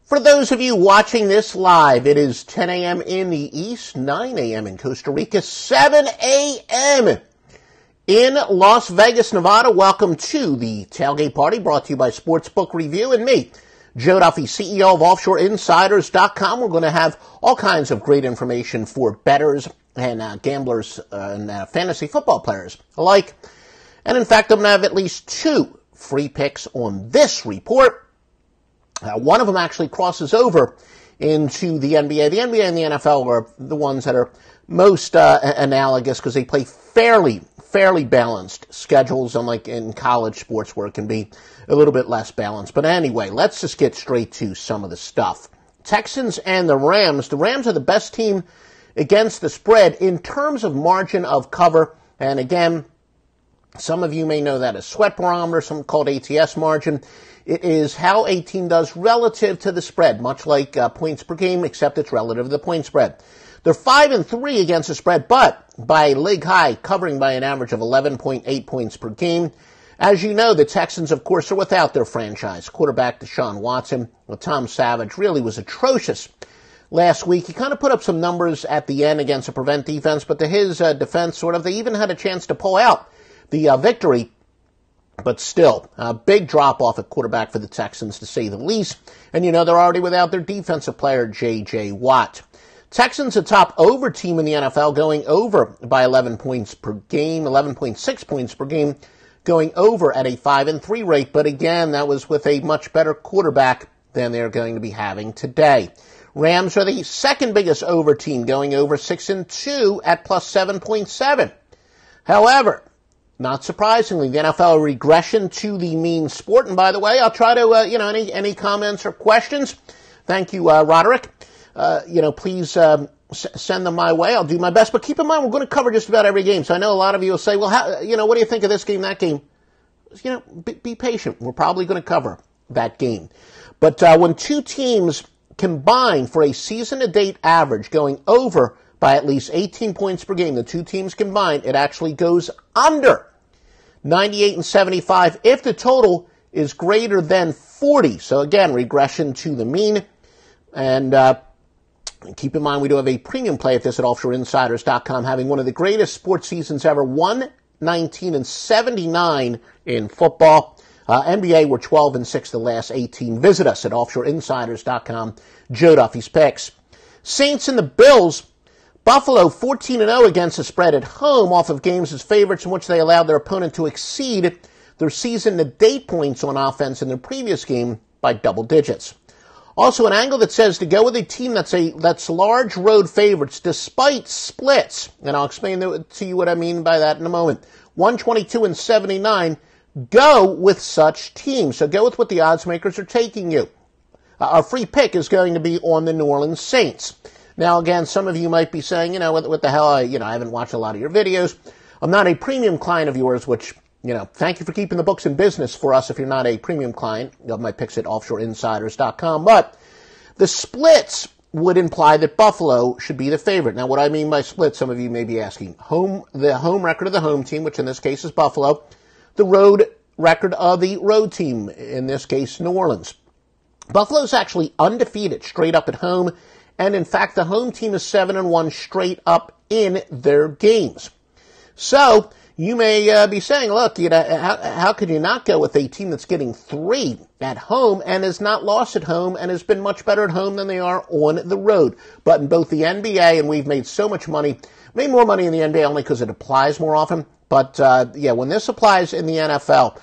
For those of you watching this live, it is 10 a.m. in the East, 9 a.m. in Costa Rica, 7 a.m. in Las Vegas, Nevada. Welcome to the Tailgate Party, brought to you by Sportsbook Review and me, Joe Duffy, CEO of OffshoreInsiders.com. We're going to have all kinds of great information for bettors and gamblers and fantasy football players alike. And in fact, I'm going to have at least two free picks on this report. One of them actually crosses over into the NBA. The NBA and the NFL are the ones that are most analogous because they play fairly balanced schedules, unlike in college sports where it can be a little bit less balanced. But anyway, let's just get straight to some of the stuff. Texans and the Rams. The Rams are the best team against the spread in terms of margin of cover. And again, some of you may know that as sweat barometer, some called ATS margin. It is how a team does relative to the spread, much like points per game, except it's relative to the point spread. They're 5-3 against the spread, but by league high, covering by an average of 11.8 points per game. As you know, the Texans, of course, are without their franchise quarterback, Deshaun Watson. Well, Tom Savage really was atrocious last week. He kind of put up some numbers at the end against a prevent defense, but to his defense, they even had a chance to pull out the victory. But still, a big drop-off at quarterback for the Texans, to say the least. And they're already without their defensive player, J.J. Watt. Texans, a top over team in the NFL, going over by 11 points per game, 11.6 points per game, going over at a 5-3 rate. But again, that was with a much better quarterback than they're going to be having today. Rams are the second biggest over team, going over 6-2 at plus 7.7. However, not surprisingly, the NFL regression to the mean sport. And by the way, I'll try to, any comments or questions. Thank you, Roderick. Please send them my way. I'll do my best. But keep in mind, we're going to cover just about every game. So I know a lot of you will say, well, what do you think of this game, that game? Be patient. We're probably going to cover that game. But when two teams combine for a season-to-date average going over by at least 18 points per game, the two teams combined, it actually goes under 98-75 if the total is greater than 40. So again, regression to the mean. And keep in mind, we do have a premium play at this at OffshoreInsiders.com, having one of the greatest sports seasons ever, 119-79 in football. NBA, we're 12-6 the last 18. Visit us at OffshoreInsiders.com. Joe Duffy's picks. Saints and the Bills. Buffalo 14-0 against the spread at home off of games as favorites in which they allowed their opponent to exceed their season-to-date points on offense in their previous game by double digits. Also, an angle that says to go with a team that's large road favorites despite splits, and I'll explain to you what I mean by that in a moment. 122-79, go with such teams. So go with what the odds makers are taking you. Our free pick is going to be on the New Orleans Saints. Now, again, some of you might be saying, what the hell, I haven't watched a lot of your videos. I'm not a premium client of yours, which, thank you for keeping the books in business for us if you're not a premium client of my picks at OffshoreInsiders.com. But the splits would imply that Buffalo should be the favorite. Now, what I mean by split, some of you may be asking, the home record of the home team, which in this case is Buffalo, the road record of the road team, in this case, New Orleans. Buffalo's actually undefeated straight up at home. And in fact, the home team is 7-1 straight up in their games. So you may be saying, look, how could you not go with a team that's getting 3 at home and has not lost at home and has been much better at home than they are on the road? But in both the NBA, and we've made so much money, made more money in the NBA only because it applies more often. But when this applies in the NFL,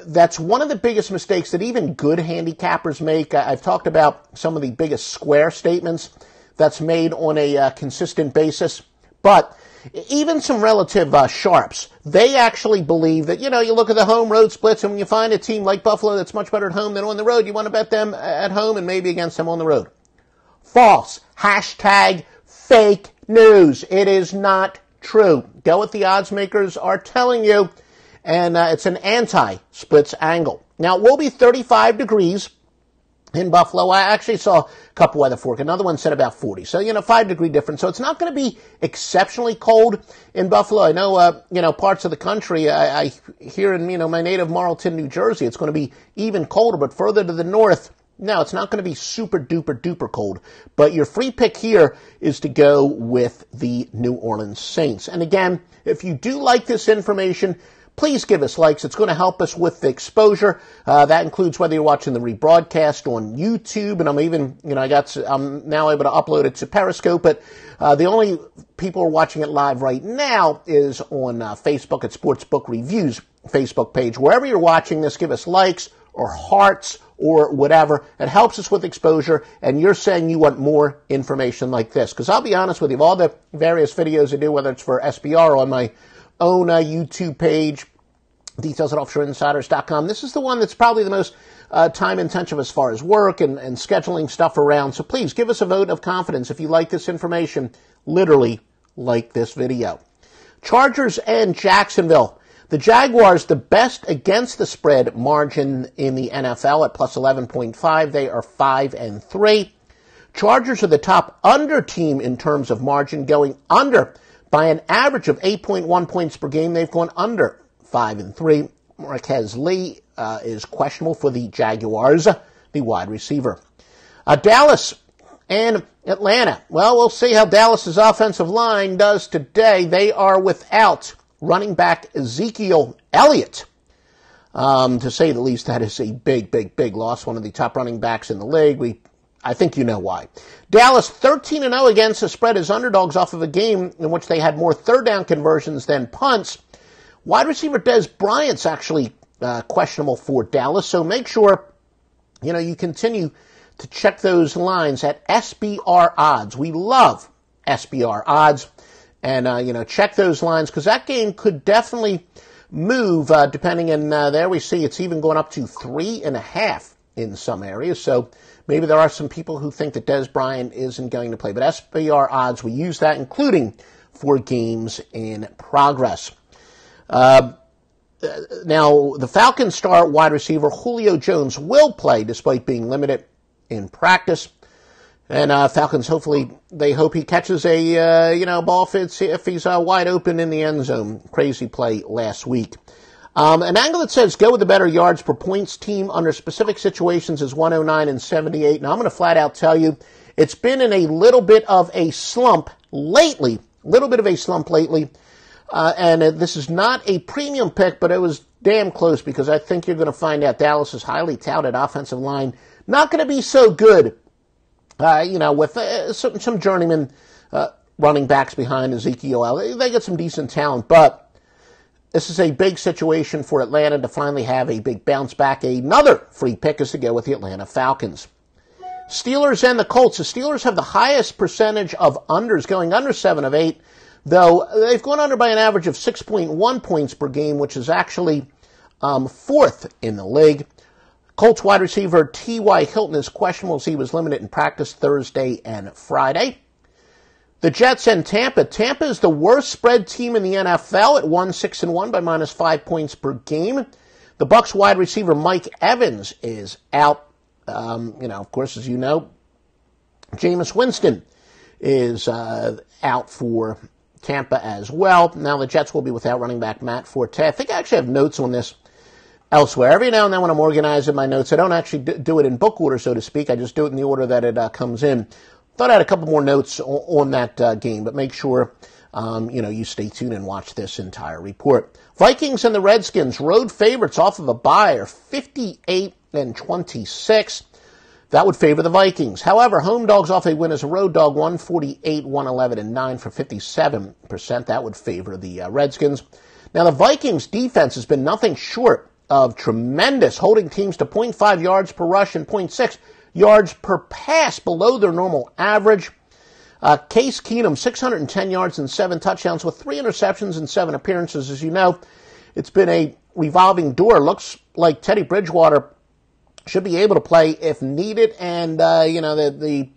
that's one of the biggest mistakes that even good handicappers make. I've talked about some of the biggest square statements that's made on a consistent basis. But even some relative sharps, they actually believe that, you look at the home-road splits, and when you find a team like Buffalo that's much better at home than on the road, you want to bet them at home and maybe against them on the road. False. Hashtag fake news. It is not true. Go what the odds makers are telling you. And it's an anti-splits angle. Now, it will be 35 degrees in Buffalo. I actually saw a couple weather forecasts. Another one said about 40. So, 5-degree difference. So it's not going to be exceptionally cold in Buffalo. I know, parts of the country, I hear in, my native Marlton, New Jersey, it's going to be even colder. But further to the north, No, it's not going to be super duper duper cold. But your free pick here is to go with the New Orleans Saints. And again, if you do like this information, please give us likes. It's going to help us with the exposure. That includes whether you're watching the rebroadcast on YouTube, and I'm now able to upload it to Periscope. But the only people who are watching it live right now is on Facebook at Sportsbook Reviews Facebook page. Wherever you're watching this, give us likes or hearts or whatever. It helps us with exposure, and you're saying you want more information like this. Because I'll be honest with you, of all the various videos I do, whether it's for SBR on my own YouTube page, details at offshoreinsiders.com. This is the one that's probably the most time intensive as far as work and scheduling stuff around. So please give us a vote of confidence if you like this information, literally like this video. Chargers and Jacksonville. The Jaguars, the best against the spread margin in the NFL at plus 11.5. They are 5-3. Chargers are the top under team in terms of margin, going under by an average of 8.1 points per game. They've gone under 5-3. Marquez Lee is questionable for the Jaguars, the wide receiver. Dallas and Atlanta. Well, we'll see how Dallas's offensive line does today. They are without running back Ezekiel Elliott. To say the least, that is a big loss. One of the top running backs in the league. I think you know why. Dallas 13-0 against the spread as underdogs off of a game in which they had more third down conversions than punts. Wide receiver Dez Bryant's actually questionable for Dallas, so make sure you continue to check those lines at SBR odds. We love SBR odds, and check those lines because that game could definitely move depending. And there we see it's even going up to 3.5 in some areas. So maybe there are some people who think that Dez Bryant isn't going to play, but SBR odds, we use that, including for games in progress. Now, the Falcons star wide receiver Julio Jones will play despite being limited in practice. And Falcons, hopefully, they hope he catches a ball if he's wide open in the end zone. Crazy play last week. An angle that says go with the better yards per points team under specific situations is 109 and 78. Now, I'm going to flat out tell you, it's been in a little bit of a slump lately. And this is not a premium pick, but it was damn close because I think you're going to find out Dallas's highly touted offensive line not going to be so good, with some journeyman running backs behind Ezekiel. They get some decent talent, but this is a big situation for Atlanta to finally have a big bounce back. Another free pick is to go with the Atlanta Falcons. Steelers and the Colts. The Steelers have the highest percentage of unders, going under 7 of 8. Though they've gone under by an average of 6.1 points per game, which is actually fourth in the league. Colts wide receiver T.Y. Hilton is questionable as he was limited in practice Thursday and Friday. The Jets and Tampa. Tampa is the worst spread team in the NFL at 1-6-1 by minus 5 points per game. The Bucs wide receiver Mike Evans is out. Of course, as you know, Jameis Winston is out for Tampa as well. Now the Jets will be without running back Matt Forte. I think I actually have notes on this elsewhere. Every now and then when I'm organizing my notes, I don't actually do it in book order, so to speak. I just do it in the order that it comes in. Thought I had a couple more notes on that game, but make sure you stay tuned and watch this entire report. Vikings and the Redskins, road favorites off of a bye, are 58-26. That would favor the Vikings. However, home dogs off a win as a road dog, 148, 111, and 9 for 57%. That would favor the Redskins. Now, the Vikings defense has been nothing short of tremendous, holding teams to 0.5 yards per rush and 0.6 yards per pass, below their normal average. Case Keenum, 610 yards and 7 touchdowns with 3 interceptions and 7 appearances. As you know, it's been a revolving door. Looks like Teddy Bridgewater should be able to play if needed, and the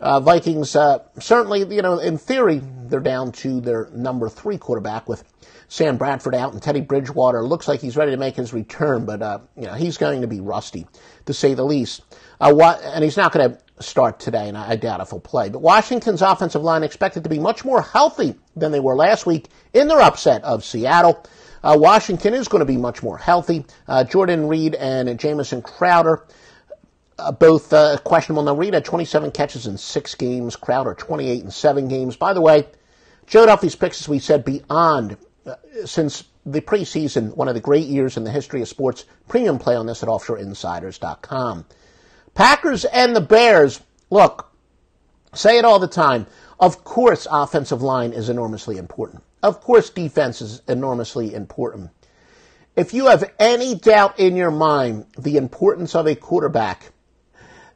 Vikings certainly, in theory, they're down to their number 3 quarterback with Sam Bradford out, and Teddy Bridgewater looks like he's ready to make his return, but he's going to be rusty, to say the least. And he's not going to start today, and I doubt if he'll play. But Washington's offensive line expected to be much more healthy than they were last week in their upset of Seattle. Washington is going to be much more healthy. Jordan Reed and Jamison Crowder both questionable. Now, Reed had 27 catches in 6 games. Crowder, 28 in 7 games. By the way, Joe Duffy's picks, as we said, beyond, since the preseason, one of the great years in the history of sports. Premium play on this at offshoreinsiders.com. Packers and the Bears. Look, say it all the time. Of course, offensive line is enormously important. Of course, defense is enormously important. If you have any doubt in your mind the importance of a quarterback,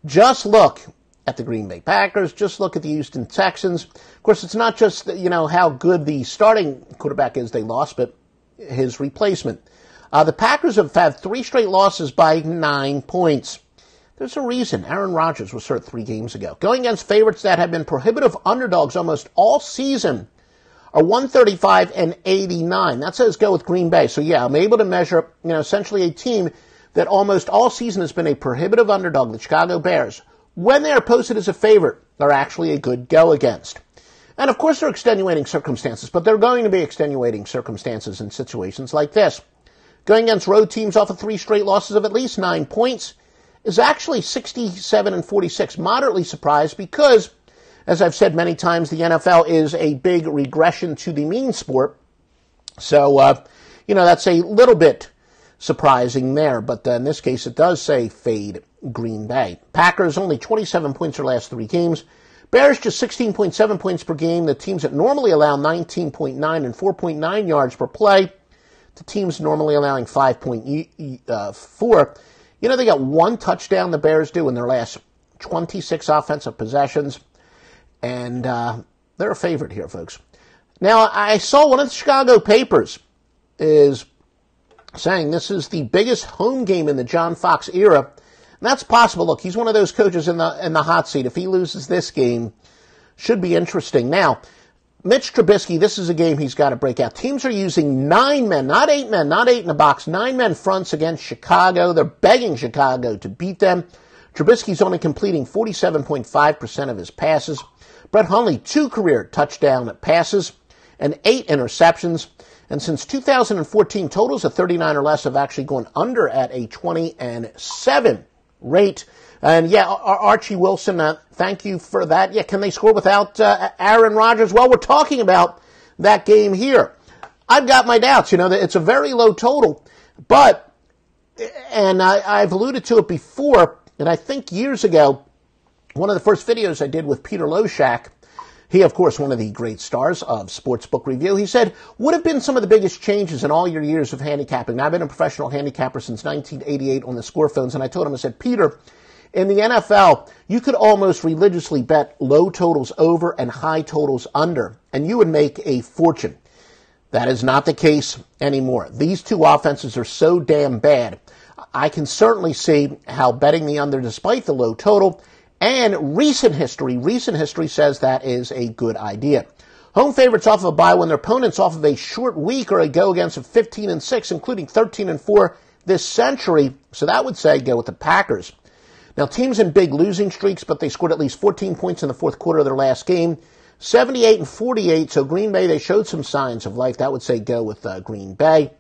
just look at the Green Bay Packers. Just look at the Houston Texans. Of course, it's not just, how good the starting quarterback is they lost, but his replacement. The Packers have had 3 straight losses by 9 points. There's a reason. Aaron Rodgers was hurt 3 games ago. Going against favorites that have been prohibitive underdogs almost all season are 135 and 89. That says go with Green Bay. So, yeah, I'm able to measure, essentially a team that almost all season has been a prohibitive underdog, the Chicago Bears. When they are posted as a favorite, they're actually a good go against. And, of course, there are extenuating circumstances, but there are going to be extenuating circumstances in situations like this. Going against road teams off of 3 straight losses of at least 9 points is actually 67 and 46. Moderately surprised because, as I've said many times, the NFL is a big regression to the mean sport. So, that's a little bit surprising there. But in this case, it does say fade Green Bay. Packers only 27 points their last 3 games. Bears just 16.7 points per game. The teams that normally allow 19.9 and 4.9 yards per play. The teams normally allowing 5.4. They got 1 touchdown, the Bears do, in their last 26 offensive possessions. And they're a favorite here, folks. Now, I saw one of the Chicago papers is saying this is the biggest home game in the John Fox era. And that's possible. Look, he's one of those coaches in the hot seat. If he loses this game, should be interesting. Now, Mitch Trubisky, this is a game he's got to break out. Teams are using 9 men, not 8 men, not 8 in the box, 9 men fronts against Chicago. They're begging Chicago to beat them. Trubisky's only completing 47.5% of his passes. Brett Hundley, 2 career touchdown passes and 8 interceptions. And since 2014, totals of 39 or less have actually gone under at a 20-7 rate. And yeah, Archie Wilson, thank you for that. Yeah, can they score without Aaron Rodgers? Well, we're talking about that game here. I've got my doubts. That it's a very low total, but, and I've alluded to it before, and I think years ago, one of the first videos I did with Peter Loshak, he, of course, one of the great stars of Sportsbook Review, he said, what have been some of the biggest changes in all your years of handicapping? Now, I've been a professional handicapper since 1988 on the score phones, and I told him, I said, Peter, in the NFL, you could almost religiously bet low totals over and high totals under, and you would make a fortune. That is not the case anymore. These 2 offenses are so damn bad. I can certainly see how betting the under despite the low total, and recent history says that is a good idea. Home favorites off of a bye when their opponents off of a short week are a go against of 15-6, including 13-4 this century, so that would say go with the Packers. Now, teams in big losing streaks, but they scored at least 14 points in the fourth quarter of their last game. 78 and 48, so Green Bay, they showed some signs of life. That would say go with Green Bay.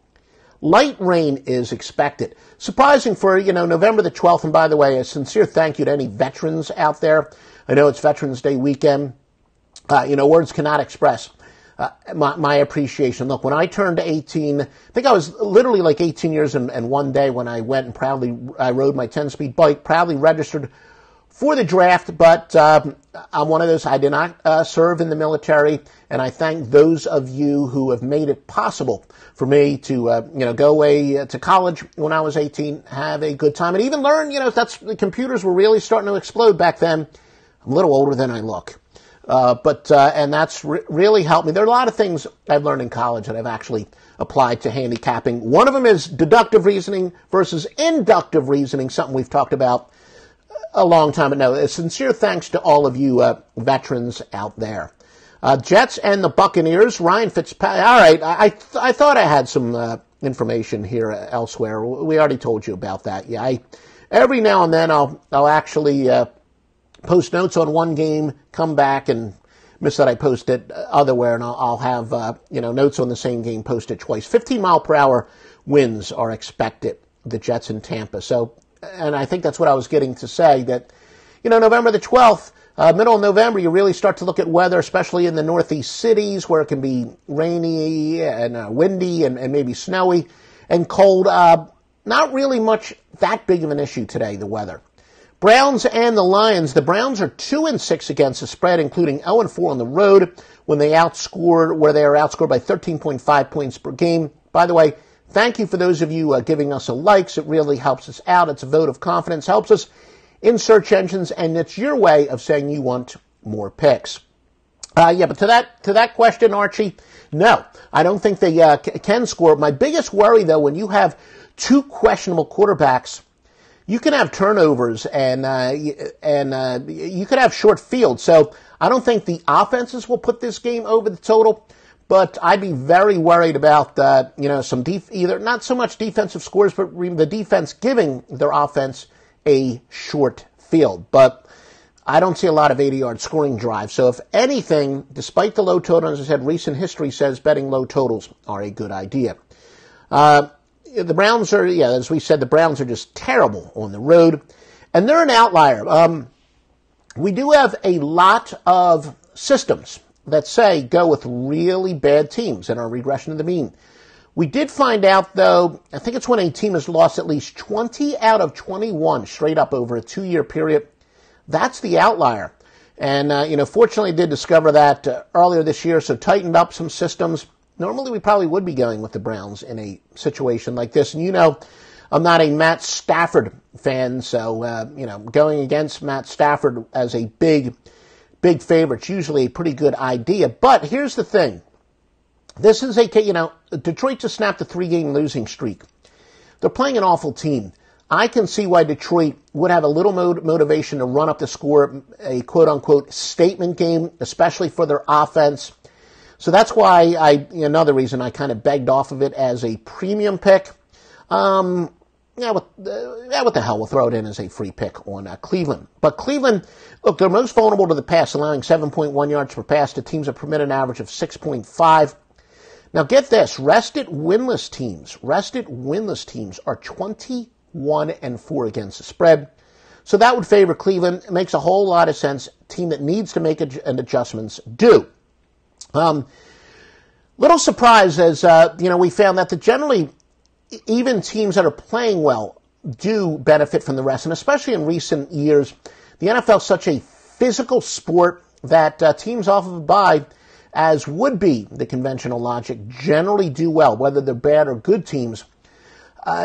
Light rain is expected. Surprising for, November the 12th. And by the way, a sincere thank you to any veterans out there. I know it's Veterans Day weekend. Words cannot express my appreciation. Look, when I turned 18, I think I was literally like 18 years and one day when I went and I rode my 10-speed bike, proudly registered for the draft, but I'm one of those, I did not serve in the military, and I thank those of you who have made it possible for me to, go away to college when I was 18, have a good time, and even learn, the computers were really starting to explode back then. I'm a little older than I look. And that's really helped me. There are a lot of things I've learned in college that I've actually applied to handicapping. One of them is deductive reasoning versus inductive reasoning, something we've talked about a long time ago. A sincere thanks to all of you veterans out there. Jets and the Buccaneers. Ryan Fitzpatrick. All right, I thought I had some information here elsewhere. We already told you about that. Yeah, every now and then I'll actually post notes on one game, come back and miss that I post it otherwhere, and I'll have notes on the same game posted twice. 15-mile-per-hour winds are expected, the Jets in Tampa. So and I think that's what I was getting to say, that, November the 12th, middle of November, you really start to look at weather, especially in the northeast cities where it can be rainy and windy and maybe snowy and cold. Not really much that big of an issue today, the weather. Browns and the Lions. The Browns are 2-6 against the spread, including 0-4 on the road where they are outscored by 13.5 points per game. By the way, thank you for those of you giving us a likes. It really helps us out. It's a vote of confidence, helps us in search engines, and it's your way of saying you want more picks. But to that question, Archie, no, I don't think they can score. My biggest worry, though, when you have two questionable quarterbacks, you can have turnovers and you could have short field. So I don't think the offenses will put this game over the total, but I'd be very worried about some either not so much defensive scores, but the defense giving their offense a short field. But I don't see a lot of 80-yard scoring drives. So if anything, despite the low total, as I said, recent history says betting low totals are a good idea. The Browns are, as we said, the Browns are just terrible on the road, and they're an outlier. We do have a lot of systems that say go with really bad teams in our regression to the mean. We did find out, though, I think it's when a team has lost at least 20 out of 21 straight up over a 2-year period. That's the outlier. And, fortunately, I did discover that earlier this year, so tightened up some systems. Normally, we probably would be going with the Browns in a situation like this. And, I'm not a Matt Stafford fan, so, going against Matt Stafford as a big favorite is usually a pretty good idea. But here's the thing. This is Detroit just snapped a 3-game losing streak. They're playing an awful team. I can see why Detroit would have a little motivation to run up the score, a quote-unquote statement game, especially for their offense. So that's why another reason I kind of begged off of it as a premium pick. What the hell, we'll throw it in as a free pick on Cleveland. But Cleveland, look, they're most vulnerable to the pass, allowing 7.1 yards per pass to teams that permit an average of 6.5. Now get this, rested winless teams are 21-4 against the spread. So that would favor Cleveland. It makes a whole lot of sense. Team that needs to make adjustments do. Little surprise as, we found that generally even teams that are playing well do benefit from the rest. And especially in recent years, the NFL is such a physical sport that teams off of a bye, as would be the conventional logic, generally do well, whether they're bad or good teams.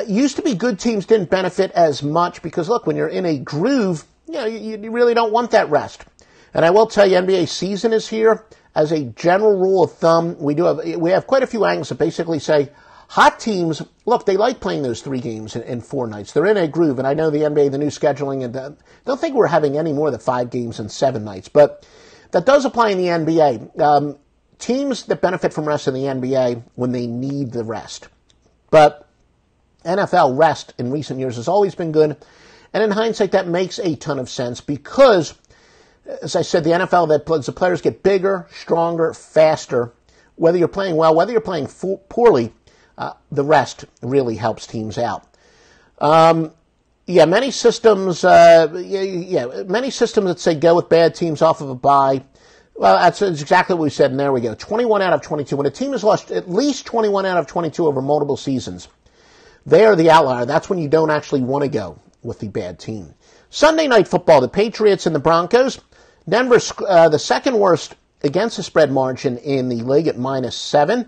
Used to be good teams didn't benefit as much because, look, when you're in a groove, you really don't want that rest. And I will tell you, NBA season is here. As a general rule of thumb, we have quite a few angles that basically say hot teams, look, they like playing those 3 games in 4 nights. They're in a groove, and I know the NBA, the new scheduling, and don't think we're having any more than 5 games in 7 nights. But that does apply in the NBA. Teams that benefit from rest in the NBA when they need the rest. But NFL rest in recent years has always been good. And in hindsight, that makes a ton of sense because, as I said, the NFL, the players get bigger, stronger, faster. Whether you're playing well, whether you're playing poorly, the rest really helps teams out. Many systems that say go with bad teams off of a bye. Well, that's exactly what we said, and there we go. 21 out of 22. When a team has lost at least 21 out of 22 over multiple seasons, they are the outlier. That's when you don't actually want to go with the bad team. Sunday night football, the Patriots and the Broncos. Denver's the second worst against the spread margin in the league at -7.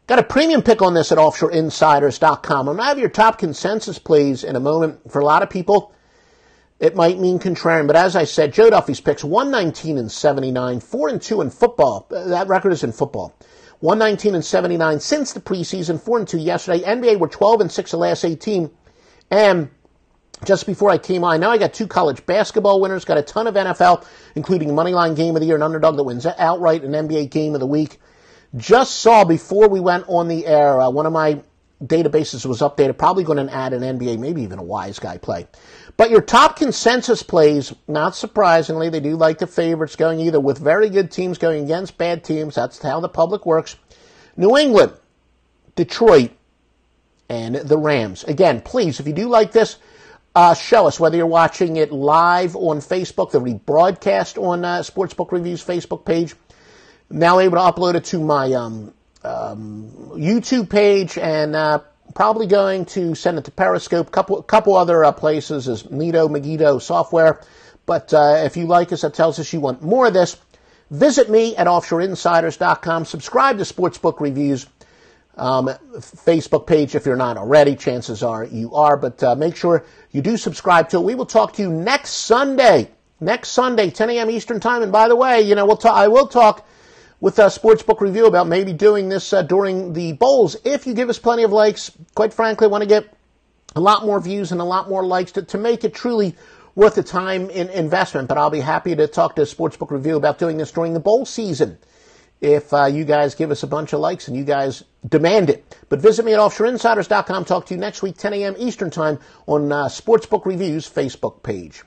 Got a premium pick on this at offshoreinsiders.com. I'm going to have your top consensus plays in a moment. For a lot of people, it might mean contrarian, but as I said, Joe Duffy's picks 119-79, 4-2 in football. That record is in football. 119-79 since the preseason, 4-2 yesterday. NBA were 12-6 the last 18. And just before I came on, now I got 2 college basketball winners, got a ton of NFL, including Moneyline Game of the Year, an underdog that wins outright, an NBA Game of the Week. Just saw before we went on the air, one of my databases was updated, probably going to add an NBA, maybe even a Wise Guy play. But your top consensus plays, not surprisingly, they do like the favorites going either with very good teams going against bad teams. That's how the public works. New England, Detroit, and the Rams. Again, please, if you do like this, show us, whether you're watching it live on Facebook, the rebroadcast on Sportsbook Review's Facebook page. Now able to upload it to my YouTube page, and probably going to send it to Periscope, couple other places as Nito, Megiddo software. But if you like us, that tells us you want more of this. Visit me at offshoreinsiders.com. Subscribe to Sportsbook Review's Facebook page if you're not already. Chances are you are, but make sure you do subscribe to it. We will talk to you next Sunday, 10 a.m. Eastern Time. And by the way, I will talk with Sportsbook Review about maybe doing this during the bowls. If you give us plenty of likes, quite frankly, I want to get a lot more views and a lot more likes to make it truly worth the time in investment. But I'll be happy to talk to Sportsbook Review about doing this during the bowl season if you guys give us a bunch of likes and you guys demand it. But visit me at offshoreinsiders.com. Talk to you next week, 10 a.m. Eastern Time on Sportsbook Review's Facebook page.